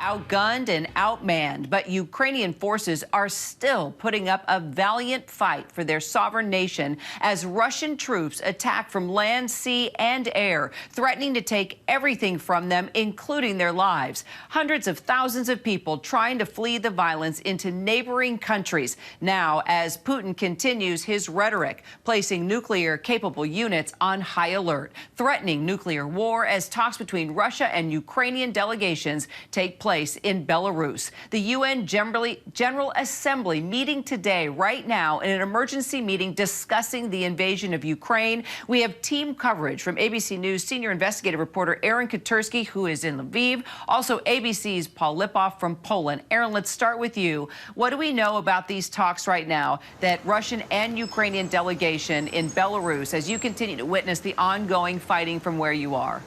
Outgunned and outmanned, but Ukrainian forces are still putting up a valiant fight for their sovereign nation as Russian troops attack from land, sea, and air, threatening to take everything from them, including their lives. Hundreds of thousands of people trying to flee the violence into neighboring countries now as Putin continues his rhetoric, placing nuclear-capable units on high alert, threatening nuclear war as talks between Russia and Ukrainian delegations take place in Belarus. The UN General Assembly meeting today, right now, in an emergency meeting discussing the invasion of Ukraine. We have team coverage from ABC News senior investigative reporter Aaron Katersky, who is in Lviv, also ABC's Paul Lipoff from Poland. Aaron, let's start with you. What do we know about these talks right now that Russian and Ukrainian delegation in Belarus as you continue to witness the ongoing fighting from where you are?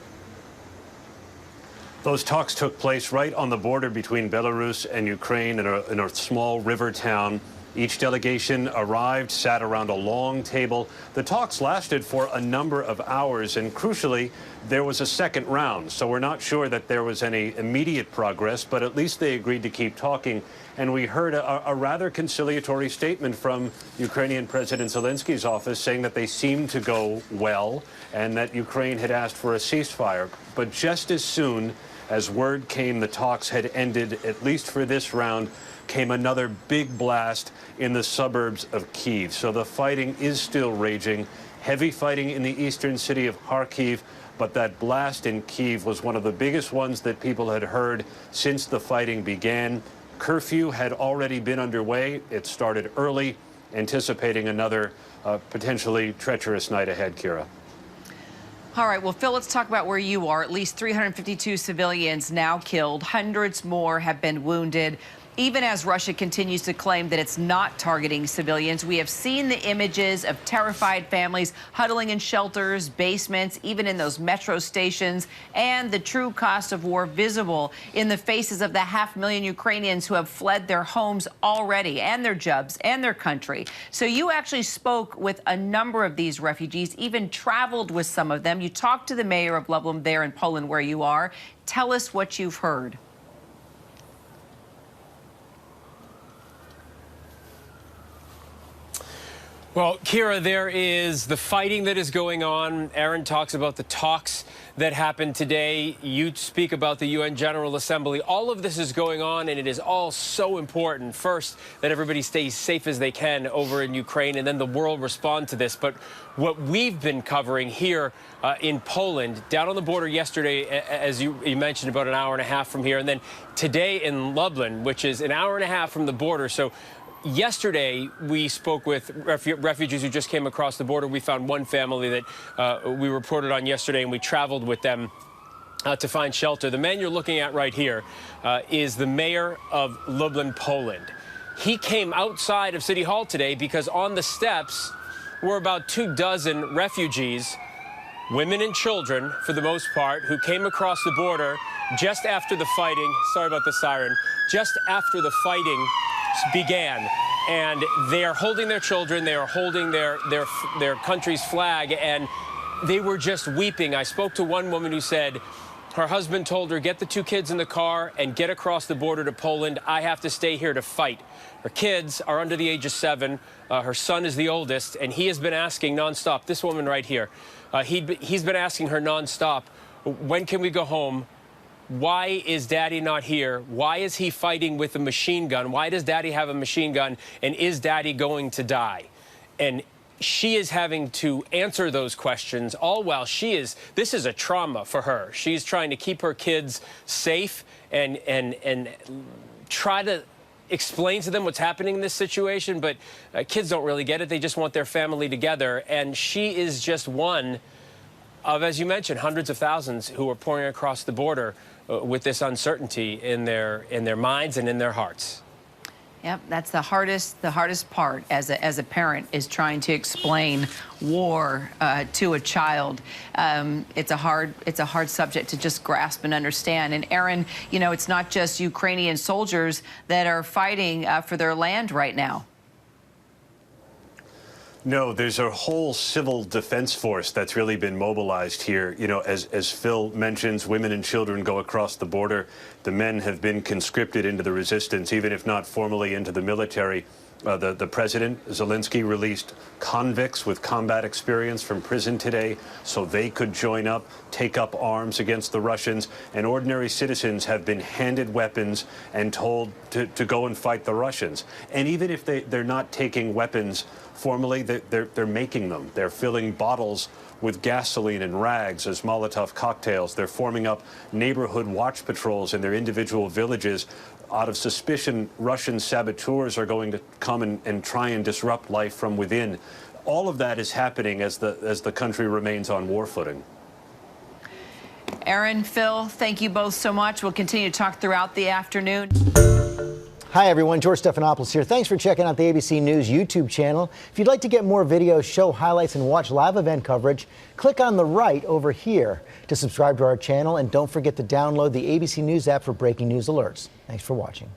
Those talks took place right on the border between Belarus and Ukraine in a small river town. Each delegation arrived, sat around a long table. The talks lasted for a number of hours, and crucially, there was a second round. So we're not sure that there was any immediate progress, but at least they agreed to keep talking. And we heard a rather conciliatory statement from Ukrainian President Zelensky's office saying that they seemed to go well and that Ukraine had asked for a ceasefire. But just as soon as word came the talks had ended, at least for this round, came another big blast in the suburbs of Kyiv. So the fighting is still raging. Heavy fighting in the eastern city of Kharkiv, but that blast in Kyiv was one of the biggest ones that people had heard since the fighting began. Curfew had already been underway. It started early, anticipating another potentially treacherous night ahead, Kira. All right, well, Phil, let's talk about where you are. At least 352 civilians now killed. Hundreds more have been wounded. Even as Russia continues to claim that it's not targeting civilians, we have seen the images of terrified families huddling in shelters, basements, even in those metro stations, and the true cost of war visible in the faces of the 500,000 Ukrainians who have fled their homes already, and their jobs, and their country. So you actually spoke with a number of these refugees, even traveled with some of them. You talked to the mayor of Lublin there in Poland, where you are. Tell us what you've heard. Well, Kira, there is the fighting that is going on. Aaron talks about the talks that happened today. You speak about the UN General Assembly. All of this is going on, and it is all so important. First, that everybody stays safe as they can over in Ukraine, and then the world respond to this. But what we've been covering here in Poland, down on the border yesterday, as you mentioned, about an hour and a half from here, and then today in Lublin, which is an hour and a half from the border. So yesterday, we spoke with refugees who just came across the border. We found one family that we reported on yesterday, and we traveled with them to find shelter. The man you're looking at right here is the mayor of Lublin, Poland. He came outside of City Hall today because on the steps were about 24 refugees, women and children, for the most part, who came across the border just after the fighting. Sorry about the siren. Just after the fighting began, and they are holding their children, they are holding their country's flag, and they were just weeping. I spoke to one woman who said her husband told her, get the 2 kids in the car and get across the border to Poland. I have to stay here to fight. Her kids are under the age of 7. Her son is the oldest, and he has been asking nonstop, this woman right here, he's been asking her nonstop, when can we go home? Why is Daddy not here? Why is he fighting with a machine gun? Why does Daddy have a machine gun? And is Daddy going to die? And she is having to answer those questions, all while this is a trauma for her. She's trying to keep her kids safe and try to explain to them what's happening in this situation. But kids don't really get it. They just want their family together. And she is just one of, as you mentioned, hundreds of thousands who are pouring across the border with this uncertainty in their minds and in their hearts. Yep, that's the hardest part as a parent, is trying to explain war to a child. It's a hard subject to just grasp and understand. And Aaron, you know, it's not just Ukrainian soldiers that are fighting for their land right now. No, there's a whole civil defense force that's really been mobilized here. You know, as Phil mentions, women and children go across the border. The men have been conscripted into the resistance, even if not formally into the military. The president, Zelensky, released convicts with combat experience from prison today so they could join up, take up arms against the Russians. And ordinary citizens have been handed weapons and told to go and fight the Russians. And even if they're not taking weapons formally, they're making them. They're filling bottles with gasoline and rags as Molotov cocktails. They're forming up neighborhood watch patrols in their individual villages. Out of suspicion, Russian saboteurs are going to come and try and disrupt life from within. All of that is happening as the country remains on war footing. Aaron, Phil, thank you both so much. We'll continue to talk throughout the afternoon. Hi, everyone. George Stephanopoulos here. Thanks for checking out the ABC News YouTube channel. If you'd like to get more videos, show highlights, and watch live event coverage, click on the right over here to subscribe to our channel. And don't forget to download the ABC News app for breaking news alerts. Thanks for watching.